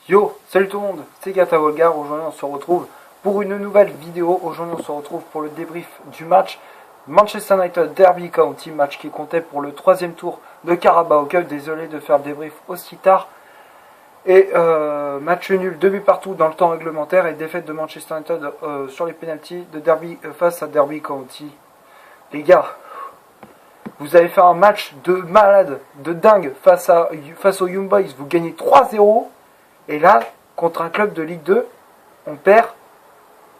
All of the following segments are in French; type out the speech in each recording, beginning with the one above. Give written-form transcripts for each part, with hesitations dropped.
Yo, salut tout le monde, c'est Gata Volgar. Aujourd'hui on se retrouve pour une nouvelle vidéo. Aujourd'hui on se retrouve pour le débrief du match Manchester United Derby County, match qui comptait pour le 3e tour de Carabao Cup. Désolé de faire le débrief aussi tard. Et match nul, 2 buts partout dans le temps réglementaire et défaite de Manchester United sur les pénaltys de Derby face à Derby County. Les gars, vous avez fait un match de malade, de dingue face aux Young Boys. Vous gagnez 3-0. Et là, contre un club de Ligue 2, on perd,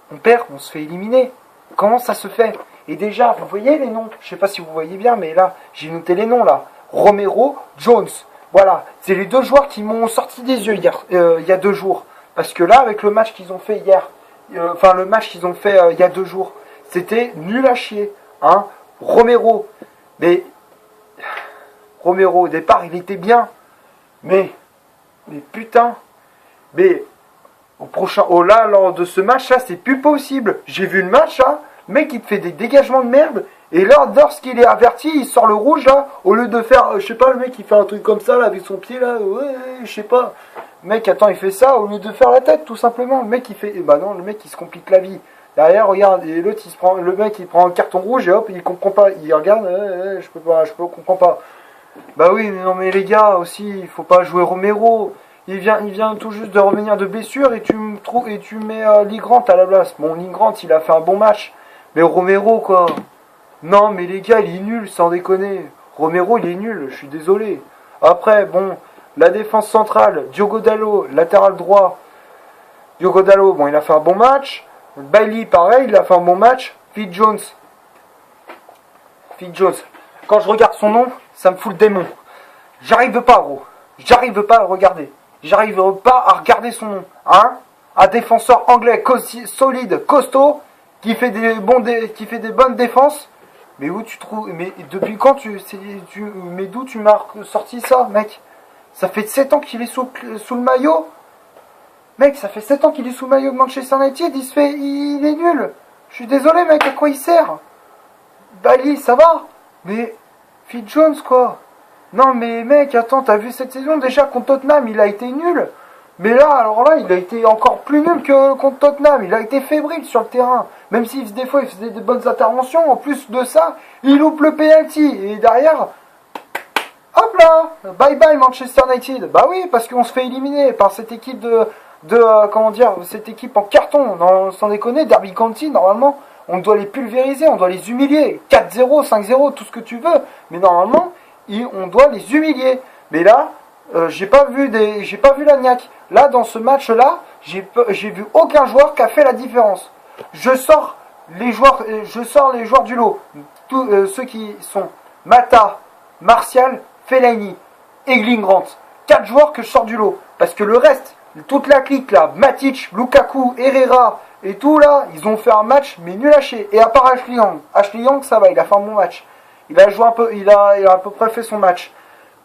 on se fait éliminer. Comment ça se fait? Et déjà, vous voyez les noms? Je sais pas si vous voyez bien, mais là, j'ai noté les noms là. Romero, Jones. Voilà, c'est les deux joueurs qui m'ont sorti des yeux hier, il y a 2 jours. Parce que là, avec le match qu'ils ont fait hier, le match qu'ils ont fait il y a 2 jours, c'était nul à chier. Hein. Romero, au départ, il était bien. Mais putain, lors de ce match là, c'est plus possible. J'ai vu le match là, le mec il te fait des dégagements de merde. Et là, lorsqu'il est averti, il sort le rouge là, au lieu de faire, je sais pas, le mec il fait un truc comme ça là, avec son pied là, ouais, je sais pas. Le mec, attends, il fait ça au lieu de faire la tête, tout simplement. Le mec il fait, bah non, le mec il se complique la vie. Derrière, regarde, et l'autre le mec il prend un carton rouge et hop, il comprend pas, il regarde, je comprends pas. Bah oui, mais non mais les gars aussi, il faut pas jouer Romero. Il vient tout juste de revenir de blessure et tu mets Lee Grant à la place. Bon, Lee Grant, il a fait un bon match. Mais Romero, quoi. Non, mais les gars, il est nul, sans déconner. Romero, il est nul, je suis désolé. Après, bon, la défense centrale, Diogo Dalot, latéral droit. Diogo Dalot, bon, il a fait un bon match. Bailey, pareil, il a fait un bon match. Phil Jones. Quand je regarde son nom, ça me fout le démon. J'arrive pas, gros. J'arrive pas à le regarder. J'arrive pas à regarder son nom. Hein? Un défenseur anglais solide, costaud, qui fait des bonnes défenses. Mais où tu trouves... Mais depuis quand mais d'où tu m'as sorti ça, mec? Ça fait 7 ans qu'il est sous le maillot. Mec, ça fait 7 ans qu'il est sous le maillot de Manchester United. Il est nul. Je suis désolé, mec, à quoi il sert? Bailey, ça va. Mais Phil Jones, quoi. Non mais mec, attends, t'as vu cette saison déjà contre Tottenham, il a été nul. Mais là, alors là, il a été encore plus nul que contre Tottenham. Il a été fébrile sur le terrain. Même si des fois il faisait des bonnes interventions, en plus de ça, il loupe le penalty. Et derrière, hop là, bye bye Manchester United. Bah oui, parce qu'on se fait éliminer par cette équipe cette équipe en carton. Sans déconner, Derby County, normalement, on doit les pulvériser, on doit les humilier. 4-0, 5-0, tout ce que tu veux. Mais normalement, on doit les humilier. Mais là, j'ai pas vu la niaque. Là, dans ce match-là, j'ai vu aucun joueur qui a fait la différence. Je sors les joueurs du lot. Tous ceux qui sont Mata, Martial, Fellaini, Egling Grant. 4 joueurs que je sors du lot. Parce que le reste, toute la clique là, Matic, Lukaku, Herrera et tout là, ils ont fait un match mais nul à chier. Et à part Ashley Young. Ashley Young, ça va, il a fait un bon match. Il a joué un peu, il a à peu près fait son match.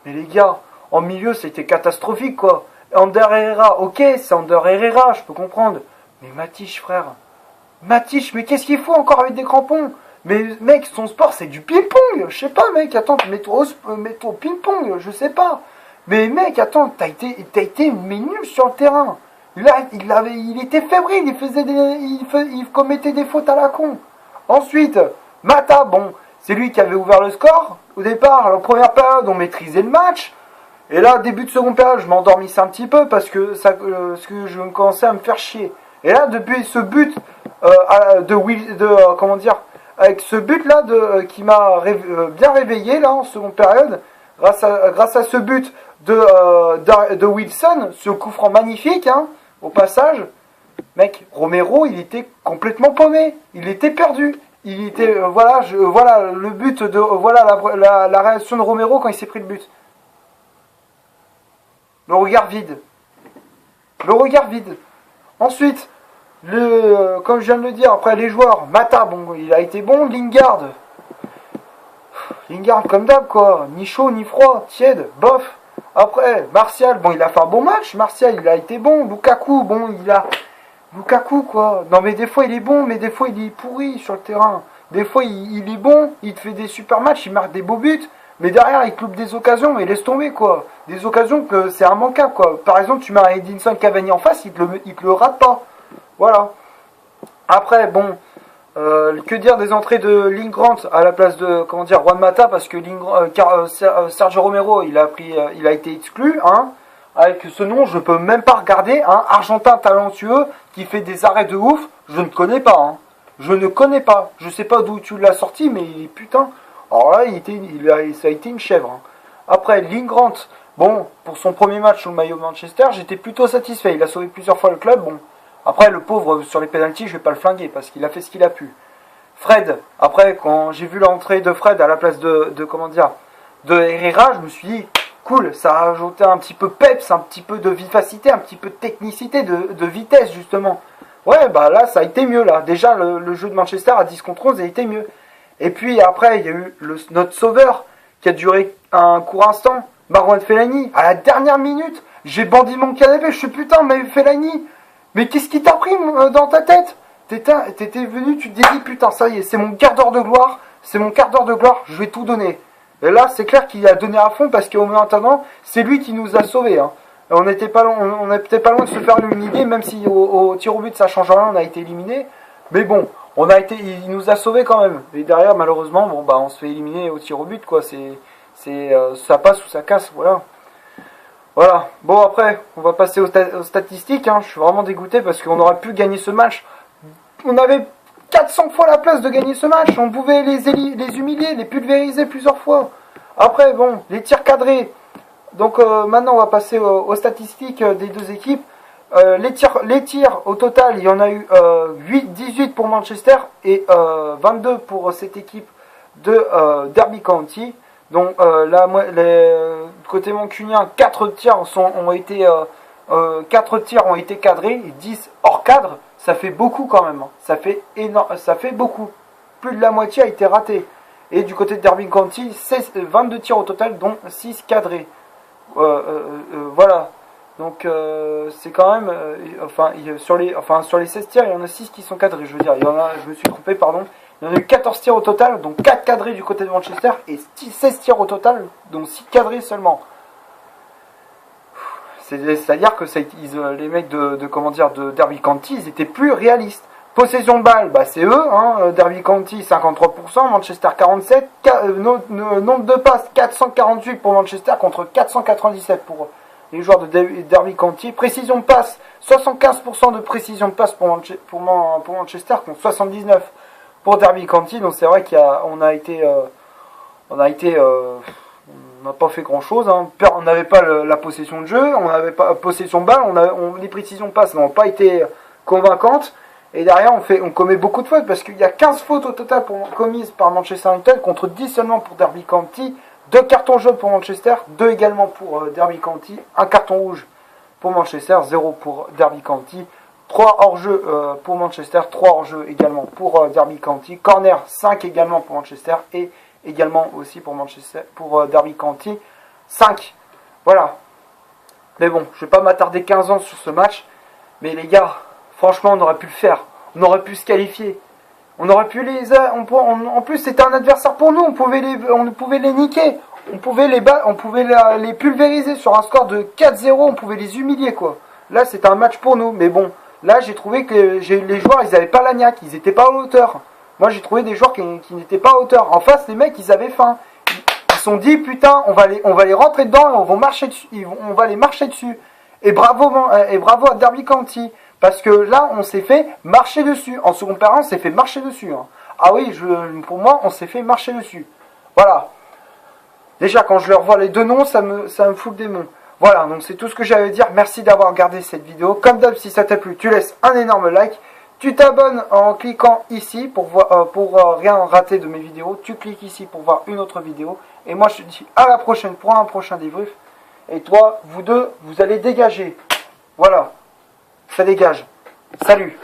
Mais les gars, en milieu, c'était catastrophique, quoi. Ander Herrera, ok, c'est Ander Herrera, je peux comprendre. Mais Matic, frère. Matic, mais qu'est-ce qu'il faut encore avec des crampons? Mais mec, son sport, c'est du ping-pong. Je sais pas, mec, attends, mets-toi au ping-pong, je sais pas. Mais mec, attends, t'as été mais nul sur le terrain. Là, il était fébrile, il commettait des fautes à la con. Ensuite, Mata, bon... C'est lui qui avait ouvert le score. Au départ, la première période, on maîtrisait le match. Et là, début de seconde période, je m'endormissais un petit peu parce que je commençais à me faire chier. Et là, depuis ce but avec ce but là qui m'a bien réveillé là en seconde période, grâce à ce but de Wilson, ce coup franc magnifique, hein, au passage, mec, Romero, il était complètement paumé, il était perdu. Il était voilà le but de la réaction de Romero quand il s'est pris le but. Le regard vide. Ensuite, comme je viens de le dire, après les joueurs, Mata, bon, il a été bon, Lingard comme d'hab quoi, ni chaud ni froid, tiède, bof. Après, Martial, bon, il a fait un bon match, il a été bon, Lukaku, bon, Lukaku quoi. Non mais des fois il est bon, mais des fois il est pourri sur le terrain. Des fois il est bon, il te fait des super matchs, il marque des beaux buts. Mais derrière, il te loupe des occasions, mais laisse tomber, quoi. Des occasions que c'est immanquable, quoi. Par exemple, tu mets un Edinson Cavani en face, il te le rate pas. Voilà. Après, bon, que dire des entrées de Lingrand à la place de, comment dire, Juan Mata, parce que Sergio Romero, il a été exclu, hein. Avec ce nom, je peux même pas regarder, hein. Argentin talentueux, qui fait des arrêts de ouf, je ne connais pas, hein. Je ne connais pas. Je sais pas d'où tu l'as sorti, mais putain. Alors là, ça a été une chèvre, hein. Après, Lingrand, bon, pour son premier match sur le maillot Manchester, j'étais plutôt satisfait. Il a sauvé plusieurs fois le club, bon. Après, le pauvre, sur les pénaltys, je vais pas le flinguer, parce qu'il a fait ce qu'il a pu. Fred, après, quand j'ai vu l'entrée de Fred à la place comment dire, de Herrera, je me suis dit, cool, ça a rajouté un petit peu peps, un petit peu de vivacité, un petit peu de technicité, de vitesse, justement. Ouais, bah là, ça a été mieux, là. Déjà, le jeu de Manchester à 10 contre 11 a été mieux. Et puis après, il y a eu notre sauveur, qui a duré un court instant, Marouane Fellaini. À la dernière minute, j'ai bandit mon canapé, je suis putain, mais Fellaini, mais qu'est-ce qui t'a pris dans ta tête? T'étais venu, tu te dis, putain, ça y est, c'est mon quart d'heure de gloire, je vais tout donner. Et là, c'est clair qu'il a donné à fond, parce qu'au maintenant, c'est lui qui nous a sauvés, hein. On n'était pas loin, de se faire éliminer, même si au tir au but ça change rien, on a été éliminé. Mais bon, il nous a sauvés quand même. Et derrière, malheureusement, bon bah on se fait éliminer au tir au but, quoi. Ça passe ou ça casse, voilà. Voilà. Bon après, on va passer aux statistiques, hein. Je suis vraiment dégoûté parce qu'on aurait pu gagner ce match. On avait 400 fois la place de gagner ce match. On pouvait les humilier, les pulvériser plusieurs fois. Après, bon, les tirs cadrés. Donc maintenant on va passer aux statistiques des deux équipes. Les tirs au total, il y en a eu 18 pour Manchester et 22 pour cette équipe de Derby County. Donc côté mancunien, 4 tirs ont été cadrés et 10 hors cadre. Ça fait beaucoup quand même, hein. Ça fait énorme, ça fait beaucoup. Plus de la moitié a été raté. Et du côté de Derby County, 22 tirs au total, dont 6 cadrés. Voilà. Donc c'est quand même sur les 16 tirs, il y en a 6 qui sont cadrés, je veux dire. Je me suis trompé, pardon. Il y en a eu 14 tirs au total, donc 4 cadrés du côté de Manchester et 16 tirs au total, donc 6 cadrés seulement. C'est-à-dire que les mecs de Derby County, ils étaient plus réalistes. Possession de balle, bah c'est eux, hein. Derby County 53%, Manchester 47%, nombre de passes 448 pour Manchester contre 497 pour les joueurs de Derby County. Précision de passe, 75% de précision de passe pour Manchester contre 79% pour Derby County. Donc c'est vrai qu'on n'a pas fait grand chose, hein. On n'avait pas la possession de jeu, on n'avait pas possession de balle, les précisions de passe n'ont pas été convaincantes. Et derrière, on commet beaucoup de fautes parce qu'il y a 15 fautes au total commises par Manchester United contre 10 seulement pour Derby County. 2 cartons jaunes pour Manchester, 2 également pour Derby County. 1 carton rouge pour Manchester, 0 pour Derby County. 3 hors-jeu pour Manchester, 3 hors-jeu également pour Derby County. Corner, 5 également pour Manchester et également aussi pour Derby County. 5. Voilà. Mais bon, je ne vais pas m'attarder 15 ans sur ce match. Mais les gars, franchement, on aurait pu le faire. On aurait pu se qualifier. On aurait pu en plus, c'était un adversaire pour nous. On pouvait les niquer. On pouvait les pulvériser sur un score de 4-0. On pouvait les humilier, quoi. Là, c'était un match pour nous. Mais bon, là, j'ai trouvé que les joueurs, ils n'avaient pas la niaque. Ils n'étaient pas à hauteur. Moi, j'ai trouvé des joueurs qui n'étaient pas à hauteur. En face, les mecs, ils avaient faim. Ils se sont dit, putain, on va les rentrer dedans et on va les marcher dessus. Et bravo à Derby County. Parce que là, on s'est fait marcher dessus. En seconde période, on s'est fait marcher dessus, hein. Ah oui, pour moi, on s'est fait marcher dessus. Voilà. Déjà, quand je leur vois les deux noms, ça me fout le démon. Voilà, donc c'est tout ce que j'avais à dire. Merci d'avoir regardé cette vidéo. Comme d'hab, si ça t'a plu, tu laisses un énorme like. Tu t'abonnes en cliquant ici pour rien rater de mes vidéos. Tu cliques ici pour voir une autre vidéo. Et moi, je te dis à la prochaine pour un prochain débrief. Et toi, vous deux, vous allez dégager. Voilà. Ça dégage. Salut.